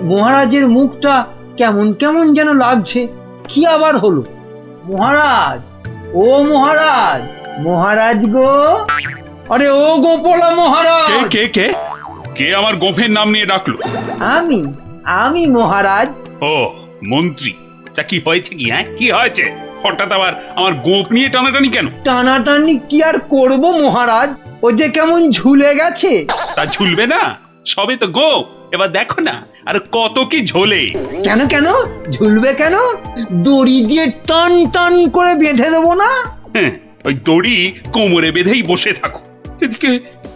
মহারাজের মুখটা কেমন কেমন যেন লাগছে। কি আবার হলো? মহারাজ, ও মহারাজ, মহারাজ গো, আরে ও গোপালা মহারাজ। কে কে কে কে আমার গোফের নাম নিয়ে ডাকলো? আমি আমি মহারাজ। ও মন্ত্রী, তা কি হয়েছে কি? হ্যাঁ, কি হয়েছে? হঠাৎ আবার আমার গোপ নিয়ে টানাটানি কেন? টানাটানি কি আর করব মহারাজ, ও যে কেমন ঝুলে গেছে। তা ঝুলবে না? সবে তো গোপ, এবার দেখো না আর কত কি ঝোলে। কেন কেন ঝুলবে কেন? দড়ি দিয়ে টান টান করে বেঁধে দেবো না? হ্যাঁ, ওই দড়ি কোমরে বেঁধেই বসে থাকো। এদিকে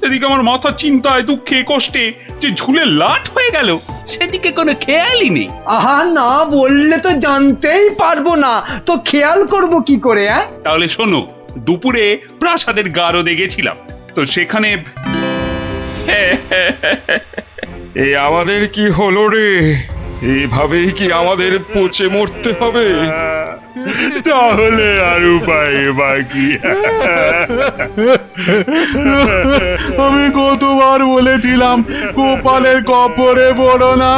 এদিকে আমার মাথা চিন্তায় দুঃখে কষ্টে যে ঝুলে লাট হয়ে গেল, সেদিকে কোনো খেয়ালই নেই। আহা, না বললে তো জানতেই পারবো না, তো খেয়াল করব কি করে? তাহলে শোনো, দুপুরে প্রাসাদের গারদে গেছিলাম, তো সেখানে এ আমাদের কি হলো রে? এইভাবেই কি আমাদের পচে মরতে হবে? তাহলে আর উপায় বাকি। আমি কতবার বলেছিলাম গোপালের কপরে পড়ো না।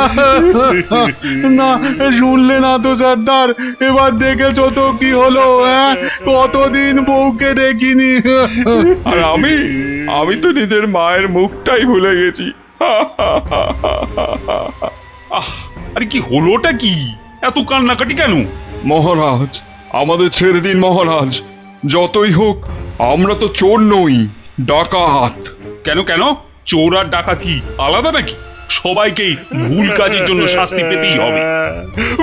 না শুনলে না তো সর্দার, এবার দেখেছো তো কি হলো? কতদিন বউকে দেখিনি। আর আমি তো নিজের মায়ের মুখটাই ভুলে গেছি। আহ, আরে কি হলোটা কি? এত কান্নাকাটি কেন? মহারাজ, আমাদের ছেড়ে দিন মহারাজ। যতই হোক আমরা তো চোর নই, ডাকাত। কেন কেন? চোর আর ডাকাতি আলাদা নাকি? সবাইকেই ভুল কাজের জন্য শাস্তি পেতেই হবে।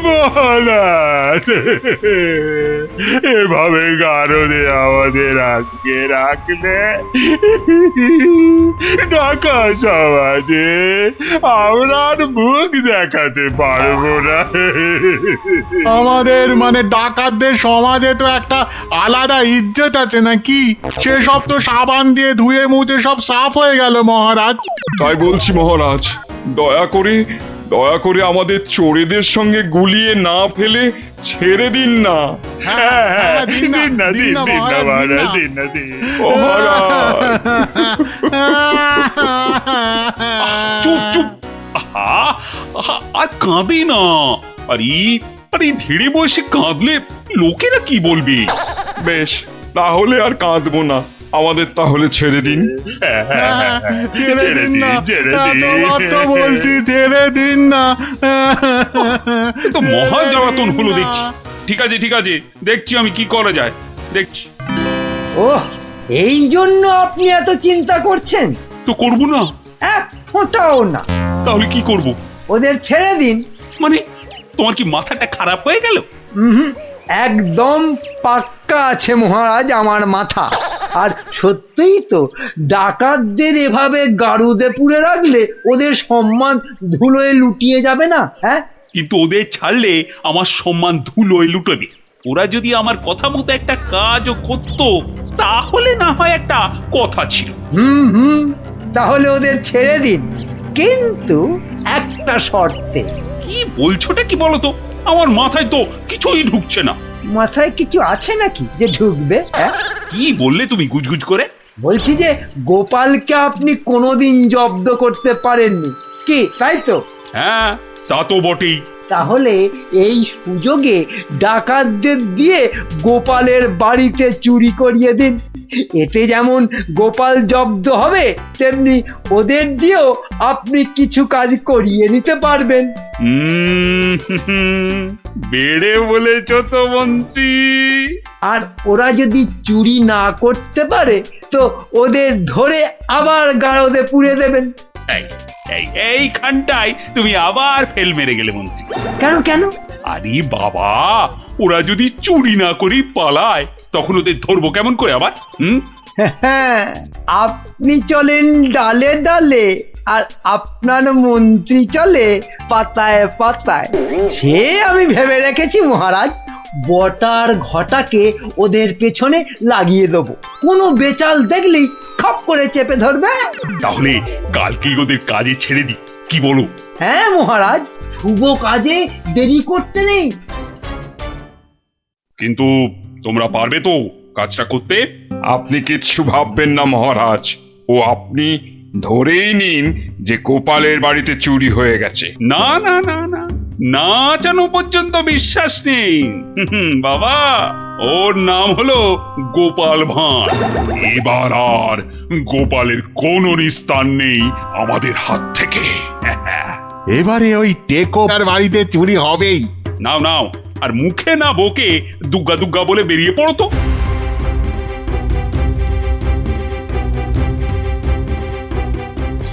মহারাজ, এভাবে গারদে আমাদের আটকে রাখলে ঢাকা সমাজে আমরা আর মুখ দেখাতে পারবো না। আমাদের মানে ডাকাতদের সমাজে তো একটা আলাদা ইজ্জত আছে নাকি? সেসব তো সাবান দিয়ে ধুয়ে মুছে সব সাফ হয়ে গেল মহারাজ। তাই বলছি মহারাজ, দয়া করে আমাদের চোরেদের সঙ্গে গুলিয়ে না ফেলে ছেড়ে দিন না। দিন না মহারাজ, দিন না। চুপ চুপ, আহা, আহা, আর কাঁদে না। আরে আরে ধীরে বয়সে কাঁদলে লোকেরা কি বলবে? বেশ, তাহলে আর কাঁদবো না। আমাদের তাহলে ছেড়ে দিন। ছেড়ে দিন, বলছি ছেড়ে দিন না। এ তো মহা জ্বালাতন হলো দেখছি। ঠিক আছে, দেখছি আমি কি করা যায়, দেখছি। ওহ, এই জন্য আপনি এত চিন্তা করছেন? তো করবো না? এক ফোঁটাও না। তাহলে কি করব? ওদের ছেড়ে দিন। মানে তোমার কি মাথাটা খারাপ হয়ে গেল? একদম পাক্কা আছে মহারাজ আমার মাথা। আর সত্যিই তো, ডাকাতদের এভাবে গারুদে পুরে রাখলে ওদের সম্মান ধুলোয় লুটিয়ে যাবে না? কিন্তু ওদের ছাড়লে আমার সম্মান ধুলোয় লুটবে। ওরা যদি আমার কথা মতো একটা কাজও করতো, তাহলে না হয় একটা কথা ছিল। তাহলে ওদের ছেড়ে দিন, কিন্তু একটা শর্তে। কি বলছোটা কি বলতো? আমার মাথায় তো কিছুই ঢুকছে না। মাথায় কিছু আছে নাকি যে ঢুকবে? কি বললে তুমি গুজগুজ করে? বলছি যে গোপালকে আপনি কোনোদিন জব্দ করতে পারেননি, কি তাই তো? হ্যাঁ, তা তো বটেই। তাহলে এই সুযোগে ডাকাতদের দিয়ে গোপালের বাড়িতে চুরি করিয়ে দিন। এতে যেমন গোপাল জব্দ হবে, তেমনি ওদের দিয়েও আপনি কিছু কাজ করিয়ে নিতে পারবেন। বেড়ে বলেছ তো মন্ত্রী। আর ওরা যদি চুরি না করতে পারে, তো ওদের ধরে আবার গারদে পুড়ে দেবেন। এইখানটায় তুমি আবার ফেল মেরে গেলে মন্ত্রী। কেন? আরে বাবা, ওরা যদি চুরি না করি পালায়, তখন ওদের ধরবো কেমন করে আবার? আপনি চলেন ডালে ডালে, আর আপনার মন্ত্রী চলে পাতায় পাতায়। সে আমি ভেবে রেখেছি মহারাজ, বটার ঘটাকে ওদের পেছনে লাগিয়ে দেবো। কোনো বেচাল দেখলেই খপ করে চেপে ধরবে। তাহলে কালকেই ওদের কাজে ছেড়ে দিই, কি বলো? হ্যাঁ মহারাজ, শুভ কাজে দেরি করতে নেই। কিন্তু তোমরা পারবে তো কাজটা করতে? আপনি কিচ্ছু ভাববেন না মহারাজ, ও আপনি ধরেই নিন যে গোপালের বাড়িতে চুরি হয়ে গেছে। না না না না, না জানো পর্যন্ত বিশ্বাস নেই। বাবা, ওর নাম হলো গোপাল ভাঁড়। এবার আর গোপালের কোনো নিস্তার নেই আমাদের হাত থেকে। এবারে ওই টেকোর বাড়িতে চুরি হবেই। নাও নাও, আর মুখে না বকে দুগ্গা দুগ্গা বলে বেরিয়ে পড়ো তো।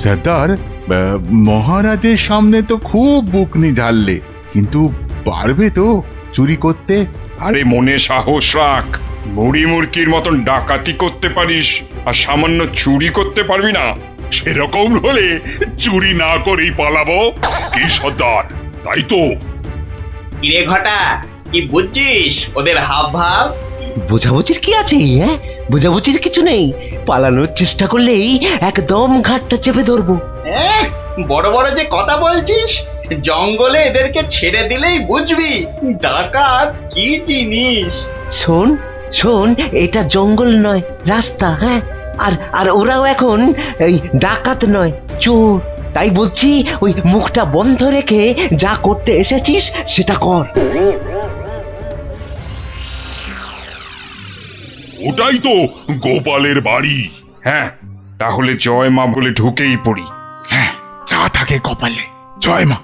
সর্দার, মহারাজের সামনে তো খুব বুকনি ঝাড়লে, কিন্তু পারবে তো চুরি করতে? আরে মনে সাহস রাখ, বুড়ি মুরকির মতন ডাকাতি করতে পারিস আর সামান্য চুরি করতে পারবি না? সেরকম হলে চুরি না করেই পালাবো। কি সর্দার, তাই তো? কিরে ঘটা, কি বুঝছিস ওদের হাব ভাব? বোঝাবুঝির কি আছে? হ্যাঁ, বোঝাবুঝির কিছু নেই। পালানোর চেষ্টা করলেই একদম ঘাটটা চেপে ধরবো। বড় বড় যে কথা বলছিস, জঙ্গলে এদেরকে ছেড়ে দিলেই বুঝবি ডাকাত কি জিনিস। শোন শোন, এটা জঙ্গল নয়, রাস্তা। হ্যাঁ, আর আর ওরাও এখন এই ডাকাত নয়, চোর। তাই বলছি, ওই মুখটা বন্ধ রেখে যা করতে এসেছিস সেটা কর। ওটাই তো গোপালের বাড়ি। হ্যাঁ, তাহলে জয় মা বলে ঢুকেই পড়ি। হ্যাঁ, যা থাকে কপালে, জয় মা।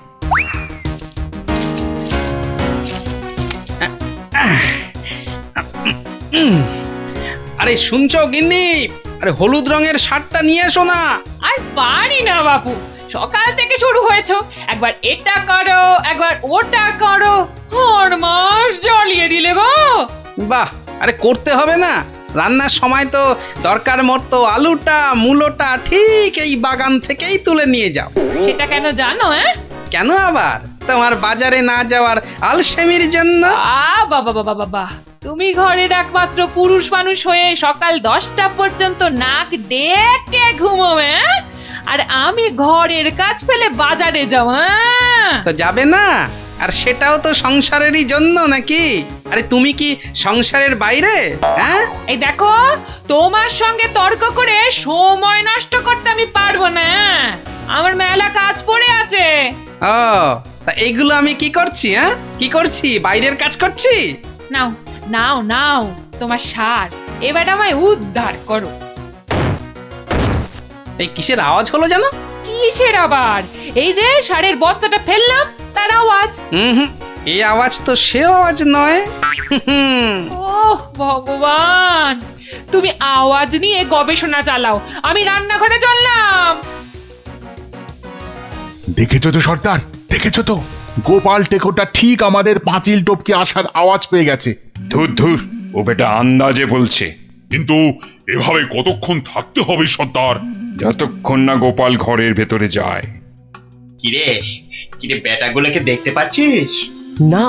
আরে শুনছো গিন্নি? আরে হলুদ রঙের শার্টটা নিয়ে এসো না। আর পারি না বাবু, সকাল থেকে শুরু হয়েছে, একবার এটা করো একবার ওটা করো, আর মাস জ্বালিয়ে দিলে গো। বাহ, আরে করতে হবে না? রান্নার সময় তো দরকার মতো আলুটা মূলোটা ঠিক এই বাগান থেকেই তুলে নিয়ে যাও। সেটা কেন জানো? কেন আবার? তোমার বাজারে না যাওয়ার আলসেমির জন্য। বাবা বাবা বাবা, তুমি ঘরের একমাত্র পুরুষ মানুষ হয়ে সকাল 10টা পর্যন্ত নাক ডেকে ঘুমোবে, আর আমি ঘরের কাজ ফেলে বাজারে যাও। তো যাবে না? আর সেটাও তো সংসারেরই জন্য নাকি? আরে তুমি কি সংসারের বাইরে? হ্যাঁ, এই দেখো, তোমার সঙ্গে তর্ক করে সময় নষ্ট করতে আমি পারবো না। আমার মেলা কাজ পড়ে আছে। ও, তা এইগুলো আমি কি করছি? হ্যাঁ, কি করছি? বাইরের কাজ করছি? নাও নাও নাও তোমার সার, এবার আমায় উদ্ধার করো। এই কিসের আওয়াজ হলো জানো? কিসের আবার? এই যে সারের বস্তাটা ফেললাম তার আওয়াজ। হুম, এই আওয়াজ তো সে আওয়াজ নয়। ওহ ভগবান, তুমি আওয়াজ নিয়ে গবেষণা চালাও, আমি রান্নাঘরে চললাম। দেখেছো তো সর্দার, দেখেছো তো? গোপাল টেকোটা ঠিক আমাদের পাঁচিল টপকে আসার আওয়াজ পেয়ে গেছে। ধুর ধুর, ও বেটা আন্দাজে বলছে। কিন্তু এভাবে কতক্ষণ থাকতে হবে সর্দার? যতক্ষণ না গোপাল ঘরের ভেতরে যায়। কিরে কিরে, বেটাগুলোকে দেখতে পাচ্ছিস? না,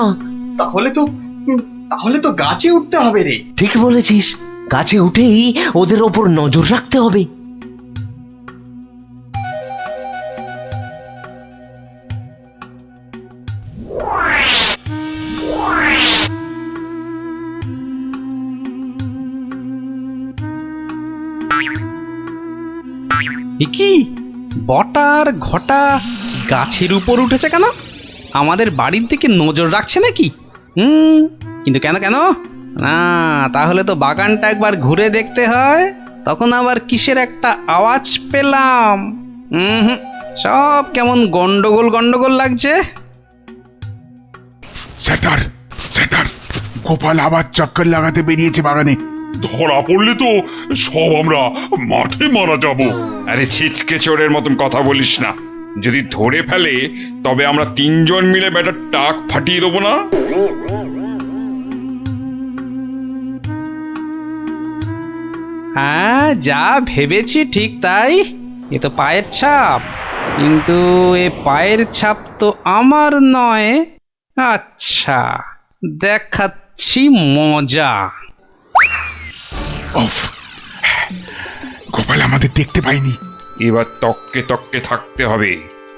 তাহলে তো গাছে উঠতে হবে রে। ঠিক বলেছিস, গাছে উঠেই ওদের ওপর নজর রাখতে হবে। কি বটার ঘটা গাছের উপর উঠেছে কেন? আমাদের বাড়ির দিকে নজর রাখছে নাকি? কিন্তু কেন কেন? না, তাহলে তো বাগানটা একবার ঘুরে দেখতে হয়। তখন আবার কিসের একটা আওয়াজ পেলাম। সব কেমন গন্ডগোল গন্ডগোল লাগছে। সর্দার, সর্দার, গোপাল আবার চক্কর লাগাতে বেরিয়েছে বাগানে। ধরা পড়লে তো সব আমরা মাঠে মারা যাব। আরে ছিচকে চোরের মতন কথা বলিস না। যদি ধরে ফেলে তবে আমরা 3 জন মিলে বেটার টাক ফাটিয়ে দেবো না? হ্যাঁ, যা ভেবেছি ঠিক তাই। এ তো পায়ের ছাপ, কিন্তু এ পায়ের ছাপ তো আমার নয়। আচ্ছা, দেখাচ্ছি মজা। উফ, গোপাল আমাদের দেখতে পাইনি। এবার তককে তককে থাকতে হবে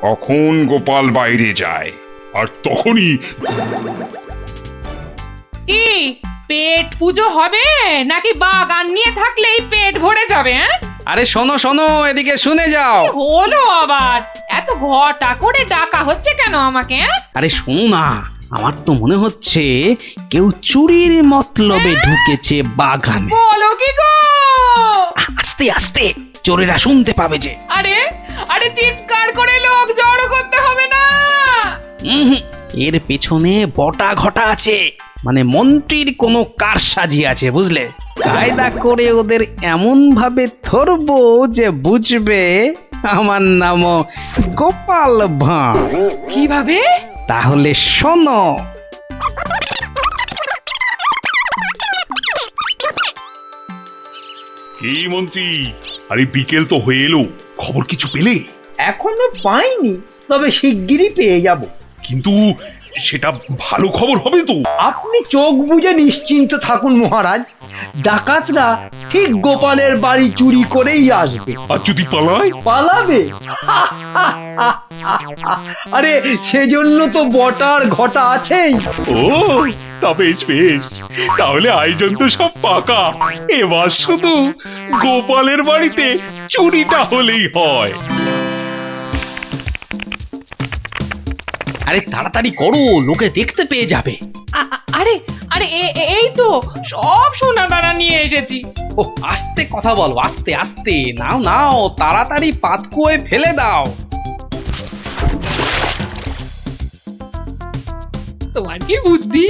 কখন গোপাল বাইরে যায়। আর তখনই কি পেট পুজো হবে নাকি বাগান নিয়ে থাকলেই পেট ভরে যাবে? আরে শোনো শোনো, এদিকে শুনে যাও। হলো আবার এত ঘটা করে ডাকা হচ্ছে কেন আমাকে? আরে শোনো না, আমার তো মনে হচ্ছে কেউ চুরির মতলবে ঢুকেছে বাগানে। বলো কি গো? আস্তে আস্তে, চোরেরা শুনতে পাবে যে। আরে আরে চিৎকার করে লোক জড়ো করতে হবে না। হুম, এর পেছনে বটা ঘটা আছে, মানে মন্ত্রীর কোনো কারসাজি আছে, বুঝলে? কায়দা করে ওদের এমন ভাবে ধরবো যে বুঝবে আমার নামও গোপাল ভাঁড়। কিভাবে? তাহলে শোনো। এই মন্ত্রী, আরে বিকেল তো হয়ে এলো, খবর কিছু পেলে? এখনো পাইনি, তবে শিগগিরই পেয়ে যাব। কিন্তু সেটা ভালো খবর হবে তো? আপনি চোখ বুজে নিশ্চিন্ত থাকুন মহারাজ, ডাকাতরা ঠিক গোপালের বাড়ি চুরি করেই আসবে। আর যদি পালায়? পালাবে? আরে সেজন্য তো বটার ঘটা আছেই। ও, তা বেশ বেশ, তাহলে আয়োজন তো সব পাকা। এবার শুধু গোপালের বাড়িতে চুরিটা হলেই হয়। আরে তাড়াতাড়ি করো, লোকে দেখতে পেয়ে যাবে। আরে আরে এই তো সব সোনা দানা নিয়ে এসেছি। ও আস্তে কথা বলো, আস্তে আস্তে। নাও নাও, তাড়াতাড়ি পাতকুয়োয় ফেলে দাও। তোমার কি বুদ্ধি!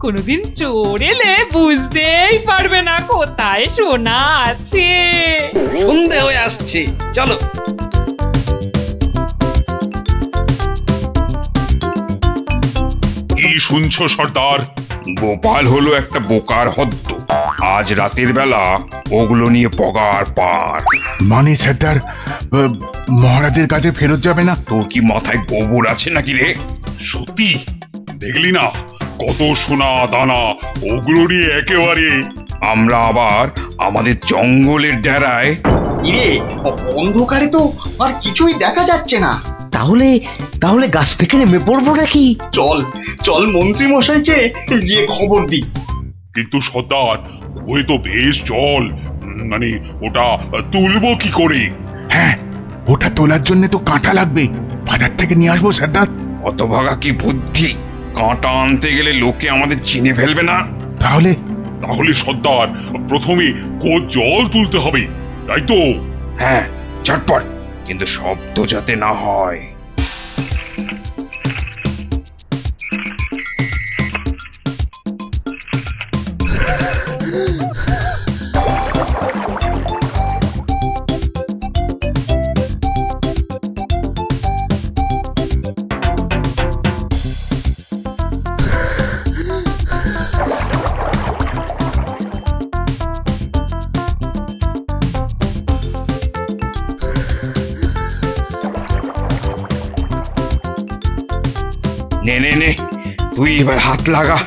কোনোদিন চোর এলে বুঝতেই পারবে না কোথায় সোনা আছে। সন্ধে হয়ে আসছে, চলো। কি শুনছো সর্দার? গোপাল হলো একটা বোকার হদ্দ। আজ রাতের বেলা ওগুলো নিয়ে পগার পার। মানে স্যার, মহারাজের কাছে ফেরত যাবে না? তোর কি মাথায় গোবর আছে নাকি রে? সত্যি দেখলি না কত সোনা দানা, ওগুলো নিয়ে একেবারে। আমরা আবার আমাদের জঙ্গলের ডেরায়। ইয়ে, অন্ধকারে তো আর কিছুই দেখা যাচ্ছে না। তাহলে তাহলে গাছ থেকে নেমে পড়বো নাকি? চল চল মন্ত্রী মশাইকে গিয়ে খবর দিই। কিন্তু সর্দার, ওই তো বেশ জল, মানে ওটা তুলবো কি করে? হ্যাঁ, ওটা তোলার জন্য তো কাঁটা লাগবে, বাজার থেকে নিয়ে আসবো সর্দার। অতভাগা কি বুদ্ধি! কাঁটা আনতে গেলে লোকে আমাদের চিনে ফেলবে না? তাহলে তাহলে সর্দার, প্রথমে জল তুলতে হবে, তাই তো? হ্যাঁ, ঝটপট, কিন্তু শব্দ যাতে না হয়। নে নে নে, তুই এবার হাত লাগা,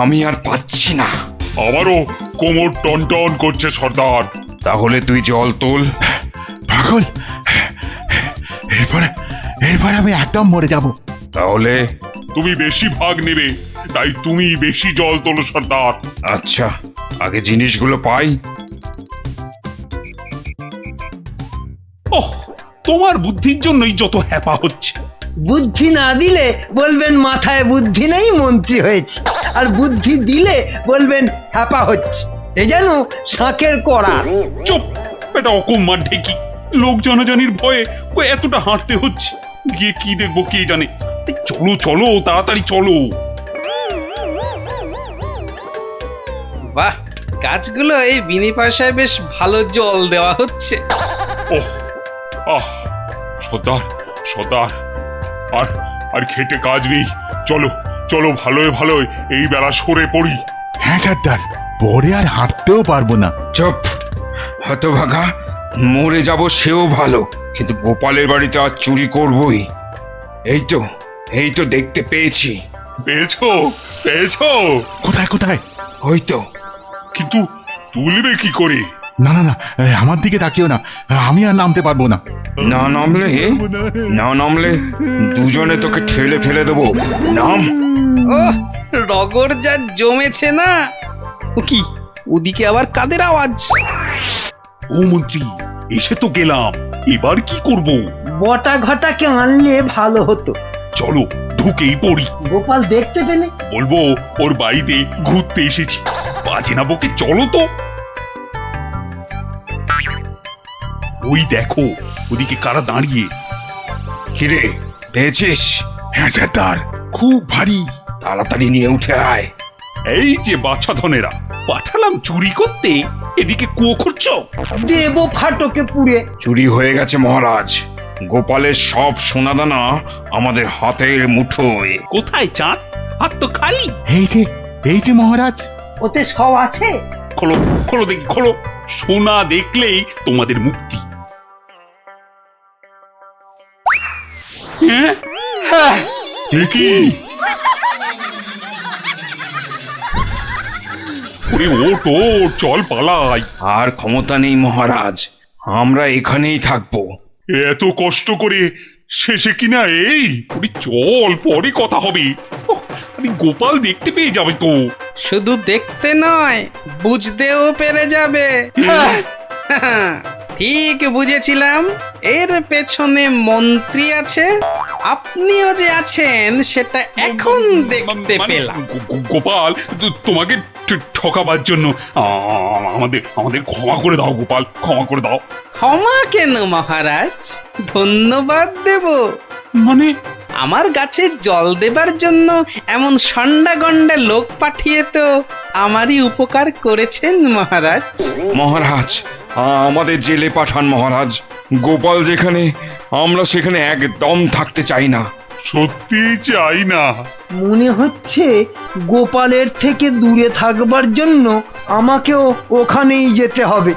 আমি আর পাচ্ছি না। আমারও কোমর টন টন করছে সর্দার। তাহলে তুই জল তোল। পাগল, এরপরে এরপরে আমি একদম মরে যাব। তাহলে তুমি বেশি ভাগ নেবে, তাই তুমি বেশি জল তোলো সর্দার। আচ্ছা, আগে জিনিসগুলো পাই। ওহ, তোমার বুদ্ধির জন্যই যত হ্যাপা হচ্ছে। বুদ্ধি না দিলে বলবেন মাথায় বুদ্ধি নেই, মন্ত্রী হয়েছে। আর বুদ্ধি দিলে বলবেন হ্যাপা হচ্ছে। এ যেন শাঁখের কড়া। চুপ, এটা অকম্মার ঢেকি। লোক জনজানির ভয়ে ও এতটা হাঁটতে হচ্ছে। গিয়ে কি দেখবো কে জানে। এই চলো চলো, তাড়াতাড়ি চলো। বাহ, গাছগুলো এই বিনি পয়সায় বেশ ভালো জল দেওয়া হচ্ছে। ওহ, আহ, সর্দার সর্দার, আর আর খেটে কাজ নেই। চলো চলো, ভালোই ভালোই এই বেলা সরে পড়ি। হ্যাঁ সর্দার, পরে আর হাঁটতেও পারবো না। চুপ, হতভাগা, মরে যাব সেও ভালো, কিন্তু গোপালের বাড়িতে আজ চুরি করবই। এই তো দেখতে পেয়েছি। পেয়েছো পেয়েছো? কোথায় কোথায়? ওই তো। কিন্তু তুলবে কি করে? না না না, আমার দিকে তাকিও না, আমি আর নামতে পারবো না। না নামলে দুজনে তোকে ঠেলে ফেলে দেবো। নাম। ও রগর যা জমেছে না। ও কি, ওদিকে আবার কাদের আওয়াজ? ও মন্ত্রী, এসে তো গেলাম, এবার কি করব? বটা ঘটাকে আনলে ভালো হতো। চলো ঢুকেই পড়ি। গোপাল দেখতে পেলে? বলবো ওর বাড়িতে ঘুরতে এসেছি। বাজে না বকে চলো তো। ওই দেখো ওদিকে কারা দাঁড়িয়ে। কিরে পেয়েছিস? হ্যাঁ সর্দার, খুব ভারী। তাড়াতাড়ি নিয়ে উঠে আয়। এই যে বাছাধনেরা, পাঠালাম চুরি করতে, এদিকে কুয়ো খুঁড়ছো। দেব ফাটকে পুড়ে। চুরি হয়ে গেছে মহারাজ। গোপালের সব সোনাদানা আমাদের হাতের মুঠোয়। কোথায় চাঁদ? হাত তো খালি। এই যে মহারাজ। ওতে সব আছে? খোলো খোলো দেখি খোলো। সোনা দেখলেই তোমাদের মুক্তি। হ্যাঁ কি? ওরে ওট ওট, চল পালাই। আর ক্ষমতা নেই মহারাজ, আমরা এখানেই থাকবো। এত কষ্ট করে শেষে কিনা এই। ওরে চল, পরে কথা হবে। ওহ, আরে গোপাল দেখতে পেয়ে যাবে তো। শুধু দেখতে নয়, বুঝতেও পেরে যাবে। ঠিক বুঝেছিলাম, এর পেছনে মন্ত্রী আছে। আপনিও যে আছেন সেটা এখন দেখতে মানে পেলাম। গোপাল, তোমাকে ঠকাবার জন্য আমাদের আমাদের ক্ষমা করে দাও গোপাল, ক্ষমা করে দাও। ক্ষমা কেন মহারাজ, ধন্যবাদ দেব। মানে আমার গাছে জল দেবার জন্য এমন সন্ডা গন্ডা লোক পাঠিয়ে তো আমারই উপকার করেছেন মহারাজ। মহারাজ আমাদের জেলে পাঠান মহারাজ। গোপাল যেখানে, আমরা সেখানে একদম থাকতে চাই না। সত্যি চাই না। মনে হচ্ছে গোপালের থেকে দূরে থাকবার জন্য আমাকেও ওখানেই যেতে হবে।